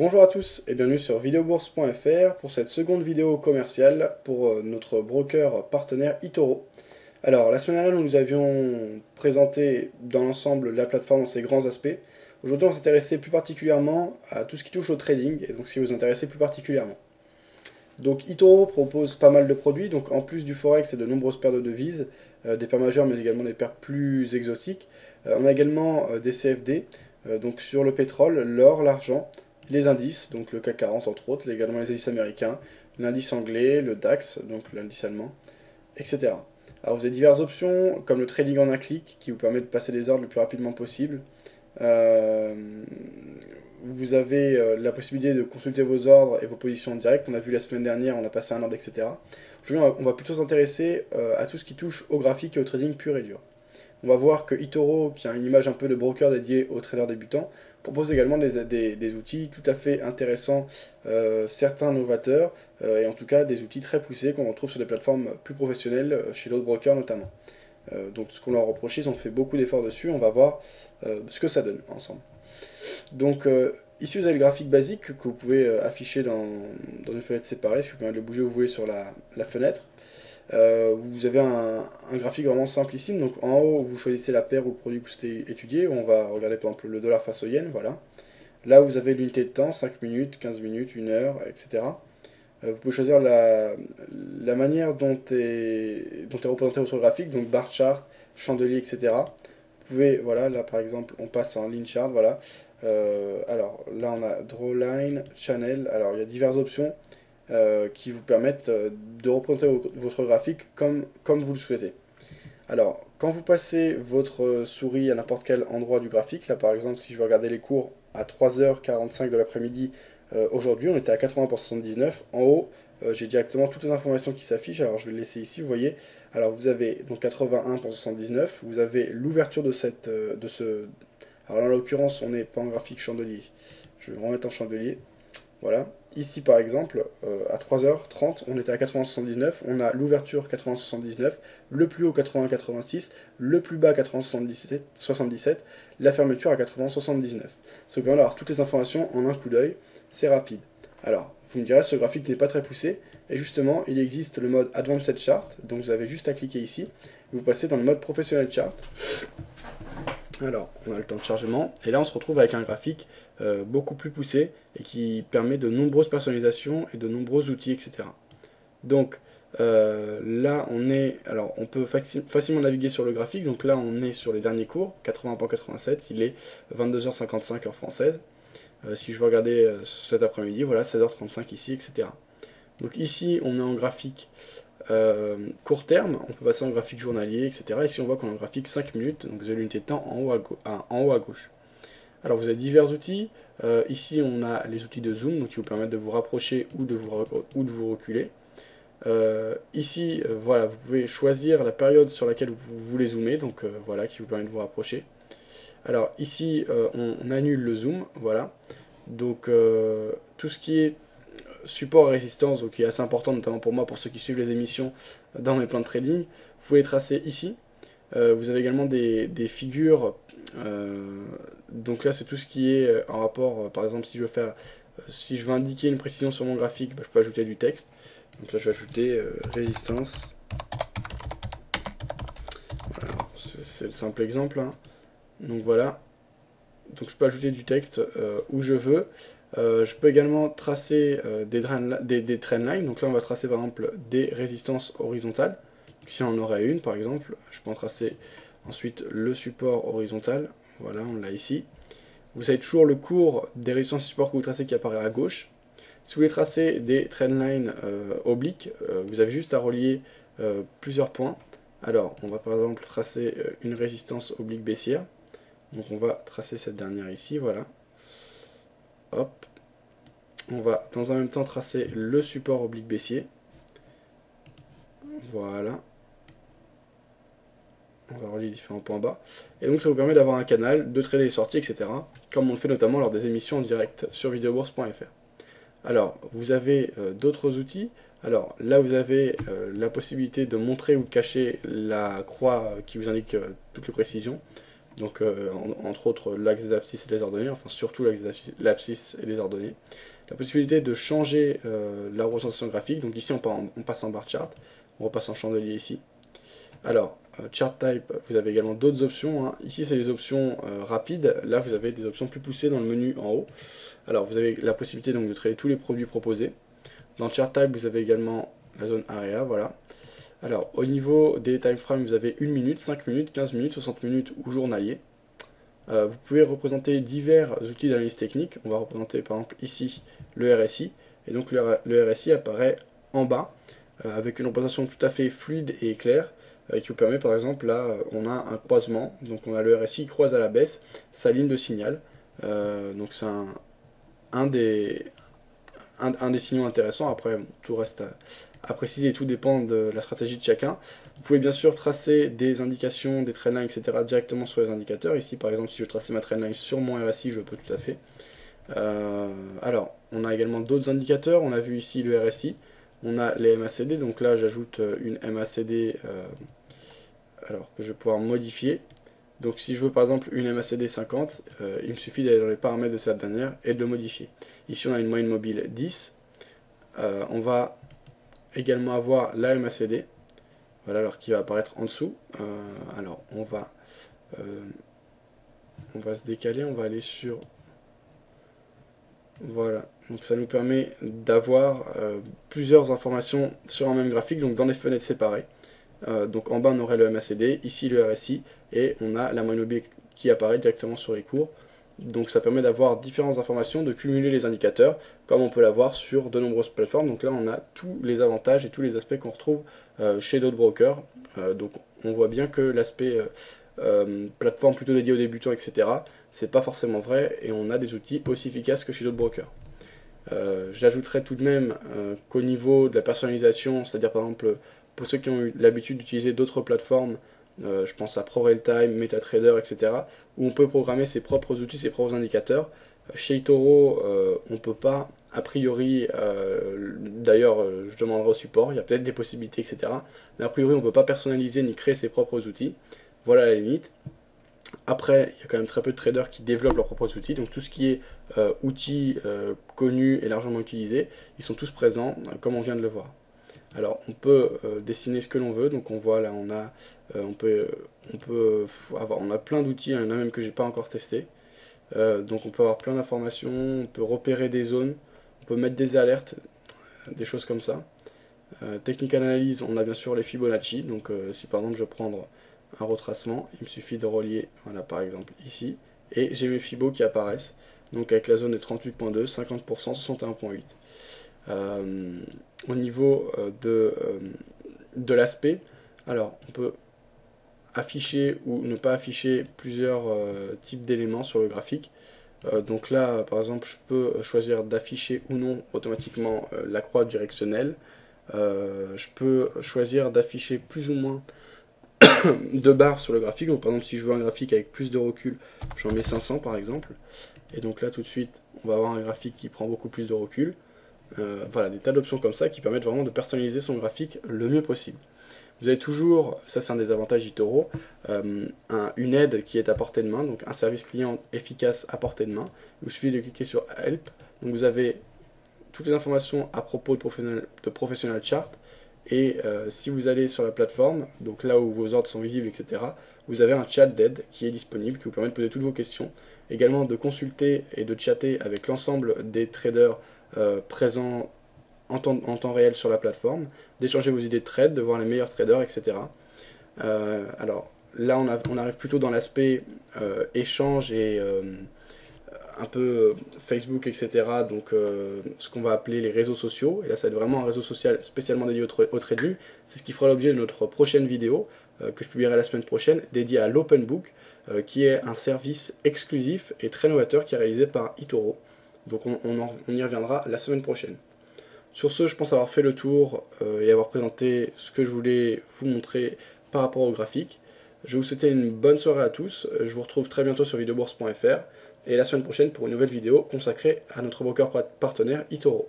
Bonjour à tous et bienvenue sur videobourse.fr pour cette seconde vidéo commerciale pour notre broker partenaire eToro. Alors, la semaine dernière, nous vous avions présenté dans l'ensemble la plateforme dans ses grands aspects. Aujourd'hui, on s'intéressait plus particulièrement à tout ce qui touche au trading et donc ce qui vous intéressait plus particulièrement. Donc, eToro propose pas mal de produits, donc en plus du Forex et de nombreuses paires de devises, des paires majeures mais également des paires plus exotiques. On a également des CFD, donc sur le pétrole, l'or, l'argent, les indices, donc le CAC 40 entre autres, également les indices américains, l'indice anglais, le DAX, donc l'indice allemand, etc. Alors vous avez diverses options, comme le trading en un clic, qui vous permet de passer des ordres le plus rapidement possible. Euh, Vous avez la possibilité de consulter vos ordres et vos positions en direct. On a vu la semaine dernière, on a passé un ordre, etc. Aujourd'hui, on va plutôt s'intéresser à tout ce qui touche au graphique et au trading pur et dur. On va voir que eToro, qui a une image un peu de broker dédié aux traders débutants, propose également des outils tout à fait intéressants, certains novateurs, et en tout cas des outils très poussés qu'on retrouve sur des plateformes plus professionnelles, chez d'autres brokers notamment. Donc ce qu'on leur reproche, ils ont fait beaucoup d'efforts dessus, on va voir ce que ça donne ensemble. Donc ici vous avez le graphique basique que vous pouvez afficher dans une fenêtre séparée, si vous pouvez le bouger où vous voulez sur la fenêtre. Vous avez un graphique vraiment simplissime, donc en haut vous choisissez la paire ou le produit que vous souhaitez étudier, on va regarder par exemple le dollar face au yen, voilà. Là vous avez l'unité de temps, 5 minutes, 15 minutes, 1 heure, etc. Vous pouvez choisir la manière dont est représenté votre graphique, donc bar chart, chandelier, etc. Vous pouvez, voilà, là par exemple, on passe en line chart, voilà. Alors là on a draw line, channel, alors il y a diverses options qui vous permettent de représenter votre graphique comme vous le souhaitez. Alors, quand vous passez votre souris à n'importe quel endroit du graphique, là par exemple, si je veux regarder les cours à 3h45 de l'après-midi, aujourd'hui on était à 80,79. En haut, j'ai directement toutes les informations qui s'affichent. Alors je vais le laisser ici, vous voyez. Alors vous avez donc 81,79. Vous avez l'ouverture de ce. Alors là, en l'occurrence, on n'est pas en graphique chandelier. Je vais remettre en chandelier. Voilà. Ici, par exemple, à 3h30, on était à 80,79. On a l'ouverture 80,79, le plus haut 80,86, le plus bas 80,77, la fermeture à 80,79. Ça vous permet d'avoir toutes les informations en un coup d'œil. C'est rapide. Alors, vous me direz, ce graphique n'est pas très poussé. Et justement, il existe le mode Advanced Chart. Donc, vous avez juste à cliquer ici. Vous passez dans le mode Professional Chart. Alors, on a le temps de chargement, et là on se retrouve avec un graphique beaucoup plus poussé, et qui permet de nombreuses personnalisations et de nombreux outils, etc. Donc, là alors on peut facilement naviguer sur le graphique, donc là on est sur les derniers cours, 80,87, il est 22h55 heure française. Si je veux regarder cet après-midi, voilà, 16h35 ici, etc. Donc ici on est en graphique court terme, on peut passer en graphique journalier, etc. Ici on voit qu'on est en graphique 5 minutes, donc vous avez l'unité de temps en haut à gauche. Alors vous avez divers outils. Ici on a les outils de zoom, donc qui vous permettent de vous rapprocher ou de vous reculer. Ici, voilà, vous pouvez choisir la période sur laquelle vous voulez zoomer, donc voilà, qui vous permet de vous rapprocher. Alors ici, on annule le zoom, voilà. Donc tout ce qui est support et résistance, donc qui est assez important, notamment pour moi, pour ceux qui suivent les émissions dans mes plans de trading, vous pouvez tracer ici. Vous avez également des figures, donc là c'est tout ce qui est en rapport, par exemple si je veux indiquer une précision sur mon graphique, bah, je peux ajouter du texte. Donc là je vais ajouter résistance. C'est le simple exemple, hein. Donc voilà, donc je peux ajouter du texte où je veux. Je peux également tracer des trendlines. Donc là, on va tracer par exemple des résistances horizontales. Si on en aurait une, par exemple, je peux en tracer ensuite le support horizontal. Voilà, on l'a ici. Vous avez toujours le cours des résistances et supports que vous tracez qui apparaît à gauche. Si vous voulez tracer des trendlines obliques, vous avez juste à relier plusieurs points. Alors, on va par exemple tracer une résistance oblique baissière. Donc on va tracer cette dernière ici, voilà. Hop. On va dans un même temps tracer le support oblique baissier. Voilà. On va relier différents points bas. Et donc ça vous permet d'avoir un canal, de trader les sorties, etc. Comme on le fait notamment lors des émissions en direct sur videobourse.fr. Alors, vous avez d'autres outils. Alors là, vous avez la possibilité de montrer ou de cacher la croix qui vous indique toutes les précisions. donc entre autres l'axe des abscisses et les ordonnées, enfin surtout l'axe des abscisses et les ordonnées. La possibilité de changer la représentation graphique, donc ici on passe en bar chart, on repasse en chandelier ici. Alors, chart type, vous avez également d'autres options, hein. Ici c'est les options rapides, là vous avez des options plus poussées dans le menu en haut. Alors vous avez la possibilité donc de traiter tous les produits proposés. Dans chart type vous avez également la zone area, voilà. Alors au niveau des time frames vous avez 1 minute, 5 minutes, 15 minutes, 60 minutes ou journalier. Vous pouvez représenter divers outils d'analyse technique. On va représenter par exemple ici le RSI, et donc le RSI apparaît en bas avec une représentation tout à fait fluide et claire qui vous permet par exemple, là on a un croisement, donc on a le RSI qui croise à la baisse sa ligne de signal, donc c'est un des signaux intéressants. Après tout reste à préciser, tout dépend de la stratégie de chacun. Vous pouvez bien sûr tracer des indications, des trendlines, etc. directement sur les indicateurs. Ici par exemple si je traçais ma trendline sur mon RSI, je peux tout à fait. Alors on a également d'autres indicateurs, on a vu ici le RSI, on a les MACD, donc là j'ajoute une MACD alors que je vais pouvoir modifier. Donc si je veux par exemple une MACD 50, il me suffit d'aller dans les paramètres de cette dernière et de le modifier. Ici on a une moyenne mobile 10, on va également avoir la MACD, voilà, alors qui va apparaître en dessous. Alors on va se décaler, on va aller sur... Voilà, donc ça nous permet d'avoir plusieurs informations sur un même graphique, donc dans des fenêtres séparées. Donc en bas on aurait le MACD, ici le RSI, et on a la moyenne mobile qui apparaît directement sur les cours. Donc ça permet d'avoir différentes informations, de cumuler les indicateurs, comme on peut l'avoir sur de nombreuses plateformes. Donc là on a tous les avantages et tous les aspects qu'on retrouve chez d'autres brokers. Donc on voit bien que l'aspect plateforme plutôt dédiée aux débutants, etc., c'est pas forcément vrai, et on a des outils aussi efficaces que chez d'autres brokers. J'ajouterais tout de même qu'au niveau de la personnalisation, c'est-à-dire par exemple pour ceux qui ont eu l'habitude d'utiliser d'autres plateformes, je pense à ProRealTime, MetaTrader, etc., où on peut programmer ses propres outils, ses propres indicateurs. Chez eToro, on ne peut pas, a priori, d'ailleurs je demanderai au support, il y a peut-être des possibilités, etc., mais a priori on ne peut pas personnaliser ni créer ses propres outils. Voilà la limite. Après, il y a quand même très peu de traders qui développent leurs propres outils, donc tout ce qui est outils connus et largement utilisés, ils sont tous présents, comme on vient de le voir. Alors, on peut dessiner ce que l'on veut, donc on voit là, on a plein d'outils, hein, il y en a même que j'ai pas encore testé. Donc on peut avoir plein d'informations, on peut repérer des zones, on peut mettre des alertes, des choses comme ça. Technical Analyse, on a bien sûr les Fibonacci, donc si par exemple je veux prendre un retracement, il me suffit de relier, voilà par exemple ici, et j'ai mes Fibos qui apparaissent, donc avec la zone de 38.2, 50%, 61.8. Au niveau de l'aspect, alors on peut afficher ou ne pas afficher plusieurs types d'éléments sur le graphique. Donc là, par exemple, je peux choisir d'afficher ou non automatiquement la croix directionnelle. Je peux choisir d'afficher plus ou moins de barres sur le graphique. Donc par exemple, si je veux un graphique avec plus de recul, j'en mets 500 par exemple. Et donc là, tout de suite, on va avoir un graphique qui prend beaucoup plus de recul. Voilà, des tas d'options comme ça qui permettent vraiment de personnaliser son graphique le mieux possible. Vous avez toujours, ça c'est un des avantages d'eToro, une aide qui est à portée de main, donc un service client efficace à portée de main. Il vous suffit de cliquer sur Help, donc vous avez toutes les informations à propos de Professional Chart, et si vous allez sur la plateforme, donc là où vos ordres sont visibles, etc., vous avez un chat d'aide qui est disponible, qui vous permet de poser toutes vos questions, également de consulter et de chatter avec l'ensemble des traders présents en temps réel sur la plateforme, d'échanger vos idées de trade, de voir les meilleurs traders, etc. Alors là, on arrive plutôt dans l'aspect échange et un peu Facebook, etc. Donc ce qu'on va appeler les réseaux sociaux. Et là, ça va être vraiment un réseau social spécialement dédié au trading. C'est ce qui fera l'objet de notre prochaine vidéo que je publierai la semaine prochaine, dédiée à l'Open Book, qui est un service exclusif et très novateur qui est réalisé par eToro. Donc on y reviendra la semaine prochaine. Sur ce, je pense avoir fait le tour et avoir présenté ce que je voulais vous montrer par rapport au graphique. Je vais vous souhaiter une bonne soirée à tous. Je vous retrouve très bientôt sur videobourse.fr et la semaine prochaine pour une nouvelle vidéo consacrée à notre broker partenaire eToro.